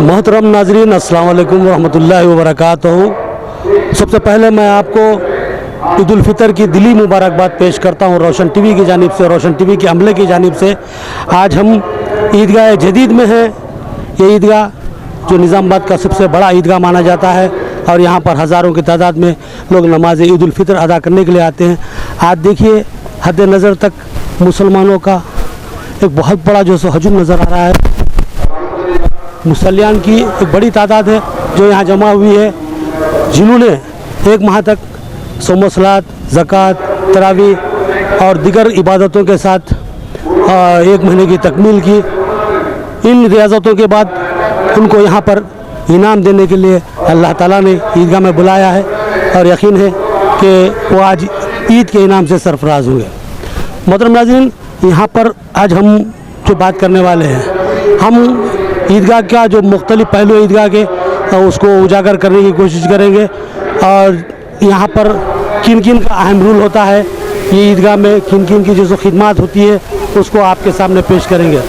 मोहतरम नाजरीन, अस्सलाम वालेकुम रहमतुल्लाहि व बरकातहू। सबसे पहले मैं आपको ईद उल फितर की दिली मुबारकबाद पेश करता हूँ रोशन टीवी की जानिब से, रोशन टीवी के अमले की जानिब से। आज हम ईदगाह जदीद में हैं। ये ईदगाह जो निज़ामाबाद का सबसे बड़ा ईदगाह माना जाता है और यहाँ पर हज़ारों की तादाद में लोग नमाज ईद उल फितर अदा करने के लिए आते हैं। आज देखिए हद नज़र तक मुसलमानों का एक बहुत बड़ा जो सो हजूम नज़र आ रहा है। मुसल्लियान की एक बड़ी तादाद है जो यहाँ जमा हुई है, जिन्होंने एक माह तक सोम सलात, ज़कात, तरावी और दीगर इबादतों के साथ 1 महीने की तकमील की। इन रियाज़तों के बाद उनको यहाँ पर इनाम देने के लिए अल्लाह ताला ने ईदगाह में बुलाया है और यकीन है कि वो आज ईद के इनाम से सरफराज हुए। मोहतरम नाज़रीन, यहाँ पर आज हम जो बात करने वाले हैं, हम ईदगाह का जो मुख्तलिफ पहलू ईदगाह के उसको उजागर करने की कोशिश करेंगे और यहाँ पर किन किन का अहम रोल होता है, ये ईदगाह में किन किन की जो खिदमत होती है उसको आपके सामने पेश करेंगे।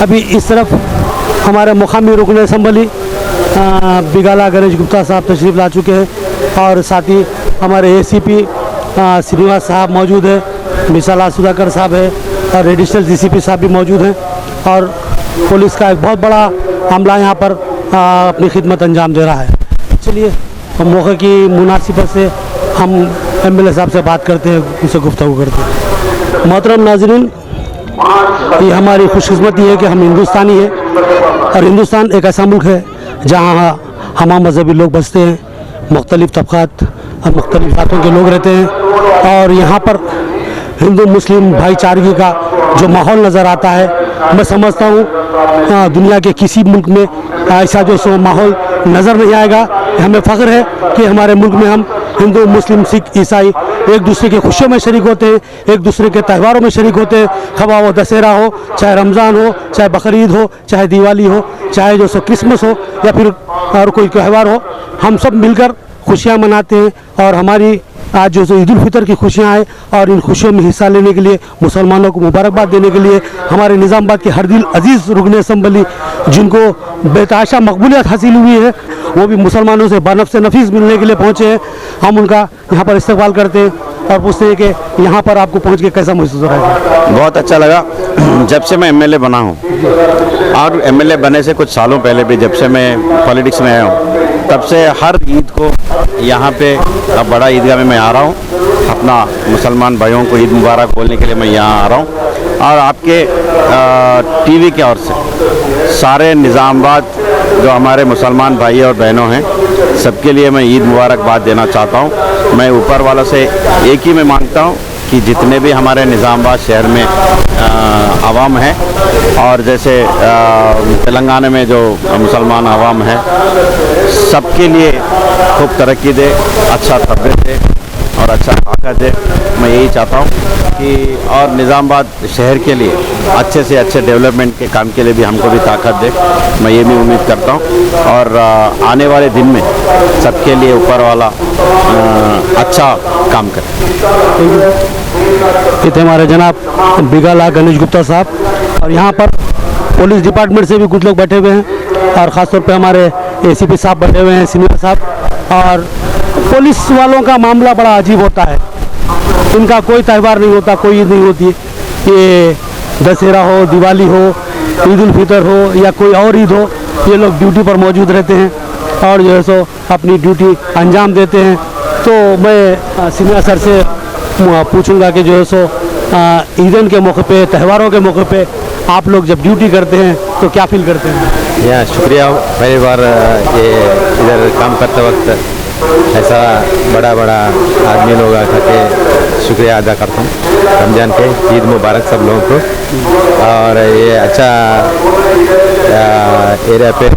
अभी इस तरफ हमारे मुकामी रुकन असम्बली बिगाला गणेश गुप्ता साहब तशरीफ़ ला चुके हैं और साथ ही हमारे ACP श्रीनिवास साहब मौजूद है, मिसाला सुधाकर साहब है और एडिशनल DCP साहब भी मौजूद हैं और पुलिस का एक बहुत बड़ा अमला यहाँ पर अपनी खिदमत अंजाम दे रहा है। चलिए मौके की मुनासिबत से हम MLA साहब से बात करते हैं, उनसे गुफ्तगू करते हैं। मोहतरम नाज़रीन, ये हमारी खुशकिस्मती है कि हम हिंदुस्तानी हैं और हिंदुस्तान एक ऐसा मुल्क है जहाँ हमाम मजहबी लोग बसते हैं, मुख्तलिफ़ तबक़ात और मुख्तलिफ़ ज़ातों के लोग रहते हैं और यहाँ पर हिंदू मुस्लिम भाईचारगी का जो माहौल नज़र आता है, मैं समझता हूँ दुनिया के किसी मुल्क में ऐसा जो सो माहौल नज़र नहीं आएगा। हमें फ़ख्र है कि हमारे मुल्क में हम हिंदू मुस्लिम सिख ईसाई एक दूसरे की खुशियों में शरीक होते हैं, एक दूसरे के त्यौहारों में शरीक होते हैं, खबा वो दशहरा हो, चाहे रमज़ान हो, चाहे बकरीद हो, चाहे दिवाली हो, चाहे जो सो क्रिसमस हो या फिर और कोई त्यौहार हो, हम सब मिलकर खुशियाँ मनाते हैं। और हमारी आज जो ईद उल फितर की खुशियाँ हैं और इन खुशियों में हिस्सा लेने के लिए, मुसलमानों को मुबारकबाद देने के लिए हमारे निज़ामाबाद के हर दिल अजीज़ रुकन असम्बली जिनको बेतहाशा मकबूलियत हासिल हुई है, वो भी मुसलमानों से बनफ़्स नफीस मिलने के लिए पहुँचे हैं। हम उनका यहाँ पर इस्तकबाल करते हैं और पूछते हैं कि यहाँ पर आपको पहुँच के कैसा महसूस हो रहा है? बहुत अच्छा लगा। जब से मैं MLA बना हूँ और MLA बने से कुछ सालों पहले भी, जब से मैं पॉलिटिक्स में आया हूँ, तब से हर ईद को यहाँ पे अब बड़ा ईदगाह में मैं आ रहा हूँ। अपना मुसलमान भाइयों को ईद मुबारक बोलने के लिए मैं यहाँ आ रहा हूँ और आपके TV की ओर से सारे निज़ामाबाद जो हमारे मुसलमान भाई और बहनों हैं, सबके लिए मैं ईद मुबारकबाद देना चाहता हूँ। मैं ऊपर वालों से एक ही मैं मांगता हूँ कि जितने भी हमारे निज़ामाबाद शहर में आवाम है और जैसे तेलंगाना में जो मुसलमान आवाम है, सबके लिए खूब तरक्की दे, अच्छा तबीयत दे और अच्छा ताकत दे। मैं यही चाहता हूँ कि और निज़ामाबाद शहर के लिए अच्छे से अच्छे डेवलपमेंट के काम के लिए भी हमको भी ताकत दे। मैं ये भी उम्मीद करता हूँ और आने वाले दिन में सबके लिए ऊपर वाला अच्छा काम करे। ये थे हमारे जनाब बिगाला गणेश गुप्ता साहब और यहाँ पर पुलिस डिपार्टमेंट से भी कुछ लोग बैठे हुए हैं और ख़ास तौर पे हमारे ACP साहब बैठे हुए हैं, सीनियर साहब। और पुलिस वालों का मामला बड़ा अजीब होता है, इनका कोई त्यौहार नहीं होता, कोई ईद नहीं होती। ये दशहरा हो, दिवाली हो, ईद उल फितर हो या कोई और ईद हो, ये लोग ड्यूटी पर मौजूद रहते हैं और जो है सो अपनी ड्यूटी अंजाम देते हैं। तो मैं सीनियर सर से पूछूंगा कि जो है सो ईदन के मौके पे, त्यौहारों के मौके पे आप लोग जब ड्यूटी करते हैं तो क्या फील करते हैं? या शुक्रिया। पहली बार ये इधर काम करते वक्त ऐसा बड़ा बड़ा आदमी लोग आकर के शुक्रिया अदा करता हूँ। रमज़ान के ईद मुबारक सब लोगों को। और ये अच्छा एरिया पे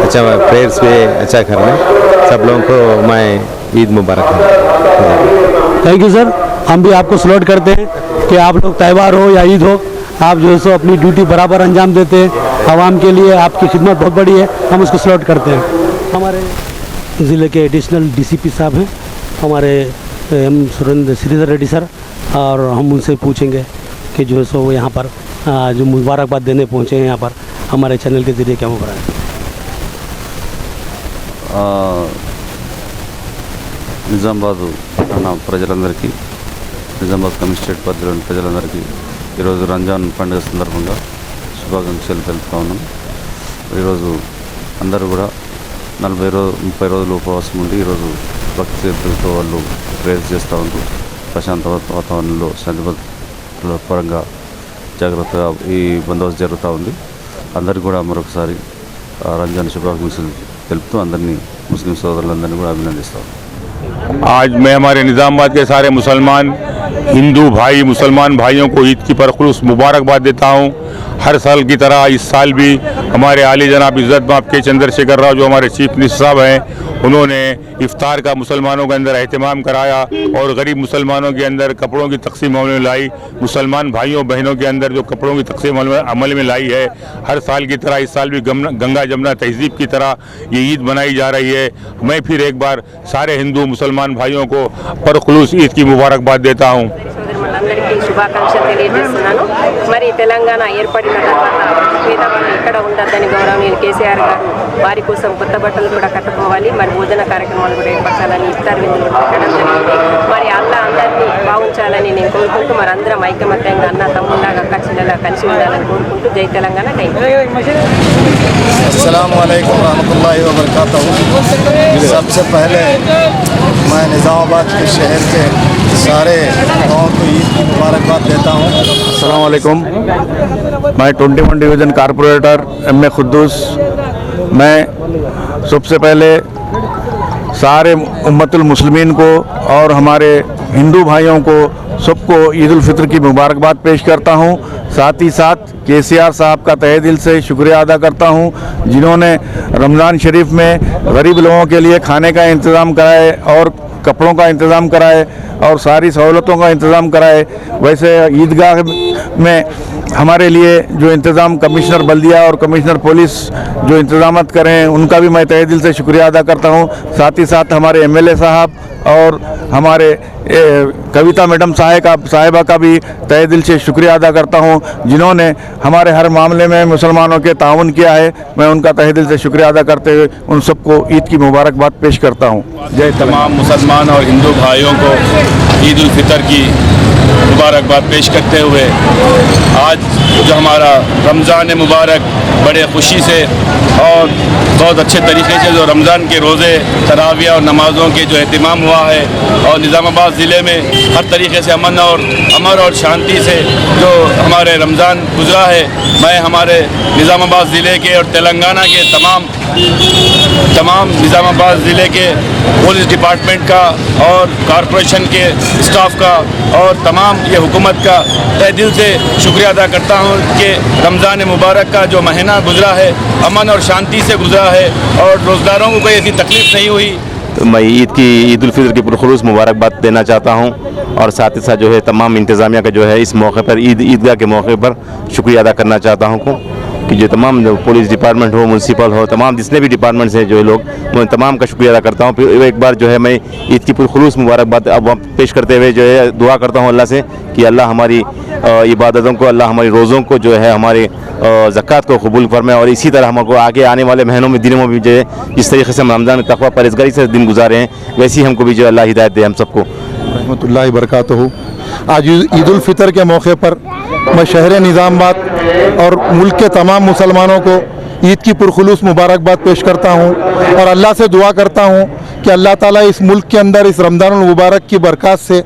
अच्छा प्रेयर्स पे अच्छा करने सब लोगों को मैं ईद मुबारक थैंक यू सर। हम भी आपको सलूट करते हैं कि आप लोग त्यौहार हो या ईद हो, आप जो है सो अपनी ड्यूटी बराबर अंजाम देते हैं आवाम के लिए, आपकी खिदमत बहुत बड़ी है, हम उसको सलूट करते हैं। हमारे ज़िले के एडिशनल डीसीपी साहब हैं हमारे एम श्रीधर रेड्डी सर, और हम उनसे पूछेंगे कि जो है सो वो यहाँ पर जो मुबारकबाद देने पहुँचे हैं यहाँ पर हमारे चैनल के ज़रिए क्या मुबारक है। నిజామాబాద్ అన్న ప్రజలందరికీ, నిజామాబాద్ కమిషనరేట్ పరిధిలోని ప్రజలందరికీ ఈరోజు రంజాన్ పండుగ సందర్భంగా శుభాకాంక్షలు తెలుపుతా ఉన్నాం. ఈరోజు అందరూ కూడా 30 రోజులు ఉపవాసం ఉండి ఈరోజు భక్తి శ్రద్ధలతో వాళ్ళు ప్రేయర్ చేస్తూ ఉంటారు. ప్రశాంత వాతావరణంలో శాంతి భద్రతల పరంగా జాగ్రత్తగా ఈ బందోబస్తు జరుగుతూ ఉంది. అందరికీ కూడా మరొకసారి రంజాన్ శుభాకాంక్షలు తెలుపుతూ అందరినీ ముస్లిం సోదరులందరినీ కూడా అభినందిస్తాం. आज मैं हमारे निज़ामाबाद के सारे मुसलमान हिंदू भाई मुसलमान भाइयों को ईद की परखुरूस मुबारकबाद देता हूँ. हर साल की तरह इस साल भी हमारे आली जनाब इज़्ज़त माब के चंद्रशेखर राव जो हमारे चीफ मिनिस्टर साहब हैं, उन्होंने इफ्तार का मुसलमानों के अंदर एहतमाम कराया और गरीब मुसलमानों के अंदर कपड़ों की तकसीम अमल में लाई. मुसलमान भाइयों बहनों के अंदर जो कपड़ों की तकसीम अमल में लाई है, हर साल की तरह इस साल भी गंगा जमुना तहजीब की तरह ये ईद मनाई जा रही है. मैं फिर एक बार सारे हिंदू मुसलमान भाइयों को परखुलूस ईद की मुबारकबाद देता हूँ. అందరికీ శుభాకాంక్షలు తెలియజేస్తున్నాను. మరి తెలంగాణ ఏర్పడిన తర్వాత పేదవాళ్ళు ఎక్కడ ఉండద్దని గౌరవనీయులు కేసీఆర్ గారు వారి కోసం కొత్త బట్టలు కూడా కట్టుకోవాలి, మరి భోజన కార్యక్రమాలు కూడా ఏర్పరచాలని ఇఫ్తార్ విందులు పెట్టడం జరిగింది. మరి అల్లా అందరినీ బాగుంచాలని నేను కోరుకుంటూ మరి అందరం ఐకమత్యంగా అన్న తమ్ముళ్ళగా అక్క చెల్లెలా కలిసి ఉండాలని కోరుకుంటూ జై తెలంగాణ. अस्सलामु अलैकुम रहमतुल्लाहि व बरकातहू. सबसे पहले मैं निज़ामाबाद के शहर के सारे गाँव को ईद की मुबारकबाद देता हूँ. अस्सलाम वालेकुम. मैं 21 डिवीज़न कारपोरेटर एम.ए. खुद्दूस. मैं सबसे पहले सारे उम्मतुल मुस्लिमीन को और हमारे हिंदू भाइयों को सबको ईद उल फित्र की मुबारकबाद पेश करता हूँ. साथ ही साथ केसीआर साहब का तहे दिल से शुक्रिया अदा करता हूँ, जिन्होंने रमज़ान शरीफ में गरीब लोगों के लिए खाने का इंतज़ाम कराए और कपड़ों का इंतज़ाम कराए और सारी सहूलतों का इंतज़ाम कराए. वैसे ईदगाह में हमारे लिए जो इंतज़ाम कमिश्नर बल्दिया और कमिश्नर पुलिस जो इंतज़ामत करें, उनका भी मैं तहे दिल से शुक्रिया अदा करता हूँ. साथ ही साथ हमारे एमएलए साहब और हमारे कविता मैडम साहिबा का भी तहे दिल से शुक्रिया अदा करता हूँ, जिन्होंने हमारे हर मामले में मुसलमानों के ताउन किया है. मैं उनका तहे दिल से शुक्रिया अदा करते हुए उन सबको ईद की मुबारकबाद पेश करता हूँ. जय तमाम मुसलमान और हिंदू भाइयों को ईद उल फितर की मुबारकबाद पेश करते हुए आज जो हमारा रमज़ान मुबारक बड़े खुशी से और बहुत अच्छे तरीके से जो रमज़ान के रोज़े तराविया और नमाज़ों के जो अहतमाम हुआ है और निज़ामाबाद ज़िले में हर तरीके से अमन और शांति से जो हमारे रमज़ान गुजरा है, मैं हमारे निज़ामाबाद ज़िले के और तेलंगाना के तमाम निज़ामाबाद ज़िले के पुलिस डिपार्टमेंट का और कॉरपोरेशन के स्टाफ का और तमाम ये हुकूमत का तहे दिल से शुक्रिया अदा करता हूँ कि रमज़ान मुबारक का जो महीना गुजरा है अमन और शांति से गुजरा है और रोज़गारों को कोई ऐसी तकलीफ़ नहीं हुई. तो मैं ईद उल फितर की पुरखुरूस मुबारकबाद देना चाहता हूँ और साथ ही साथ जो है तमाम इंतज़ामिया का जो है इस मौके पर ईदगाह के मौके पर शुक्रिया अदा करना चाहता हूँ कि जो तमाम जो पुलिस डिपार्टमेंट हो, म्यूनसिपल हो, तमाम जितने भी डिपार्टमेंट्स हैं जो लोग, मैं तमाम का शुक्रिया अदा करता हूँ. फिर एक बार जो है मैं ईद की पुरखुरूस मुबारकबाद अब पेश करते हुए जो है दुआ करता हूँ अल्लाह से कि अल्लाह हमारी इबादतों को, अल्लाह हमारी रोज़ों को जो है हमारे ज़कात को कबूल फरमाए और इसी तरह हमको आगे आने वाले महीनों में दिनों में भी जो है जिस तरीके से हम रमज़ान तक़वा परहेज़गारी से दिन गुजारे हैं, वैसे ही हमको भी जो अल्लाह हिदायत दे हम सबको. रहमतुल्लाहि बरकातहू. आज ईद उल फितर के मौके पर मैं शहर निज़ामाबाद और मुल्क के तमाम मुसलमानों को ईद की पुरखुलूस मुबारकबाद पेश करता हूँ और अल्लाह से दुआ करता हूँ कि अल्लाह ताला इस मुल्क के अंदर इस रमज़ान मुबारक की बरकत से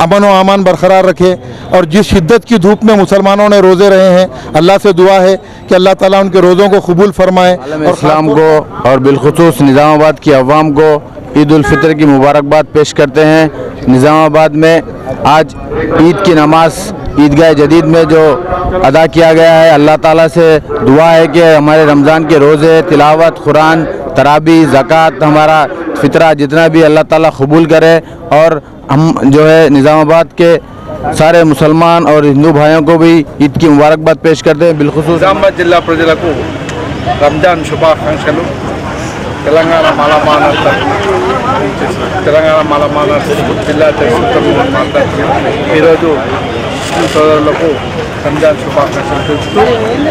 अमन व अमान बरकरार रखे और जिस शिद्दत की धूप में मुसलमानों ने रोज़े रहे हैं, अल्लाह से दुआ है कि अल्लाह ताला उनके रोज़ों को कबूल फरमाए और इस्लाम को और बिलखुसूस निज़ामाबाद की अवाम को ईद उल फितर की मुबारकबाद पेश करते हैं. निज़ामाबाद में आज ईद की नमाज ईदगाह जदीद में जो अदा किया गया है, अल्लाह ताला से दुआ है कि हमारे रमज़ान के रोज़े, तिलावत, कुरान, तराबी, ज़कात, हमारा फ़ितरा जितना भी अल्लाह ताला कबूल करे और हम जो है निज़ामाबाद के सारे मुसलमान और हिंदू भाइयों को भी ईद की मुबारकबाद पेश करते हैं। बिलखुसूस నిజామాబాద్ జిల్లా ప్రజలకు రంజాన్ శుభాకాంక్షలు। తెలంగాణ మాలమాన జిల్లా అధ్యక్షులతో మాట్లాడుతున్నాం। ఈరోజు ముస్లిం సోదరులకు రంజాన్ శుభాకాంక్షలు తెలుపుతూ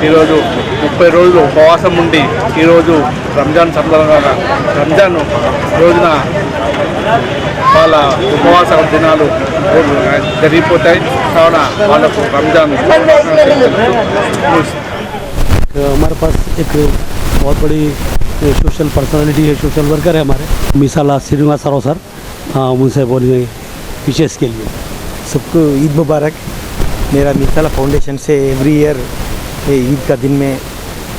ఈరోజు 30 రోజులు ఉపవాసం ఉండి ఈరోజు రంజాన్ సందర్భంగా రంజాన్ రోజున వాళ్ళ ఉపవాస దినాలు జరిగిపోతాయి కావున వాళ్ళకు రంజాన్ हमारे पास एक बहुत बड़ी सोशल पर्सनालिटी है, सोशल वर्कर है हमारे मिसाला श्रीनिवासराव सर। हाँ, उनसे बोलिए विशेष के लिए। सबको ईद मुबारक। मेरा मिसाला फाउंडेशन से एवरी ईयर ईद का दिन में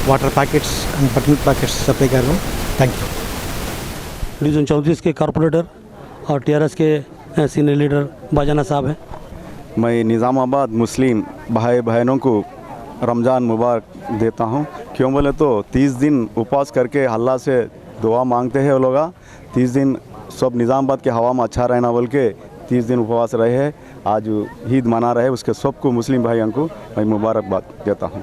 water packets and button packets supply कर रहा हूँ। Thank you. डिवीज़न 34 के कॉरपोरेटर और TRS के सीनियर लीडर बाजाना साहब हैं। मैं निज़ामाबाद मुस्लिम भाई बहनों को रमज़ान मुबारक देता हूँ। क्यों बोले तो 30 दिन उपवास करके अल्लाह से दुआ मांगते हैं वो लोग। 30 दिन सब निज़ामाबाद के हवा में अच्छा रहना बोल के 30 दिन उपवास रहे हैं। आज ईद मना रहे, उसके सबको मुस्लिम भाइयों को मैं मुबारकबाद देता हूँ।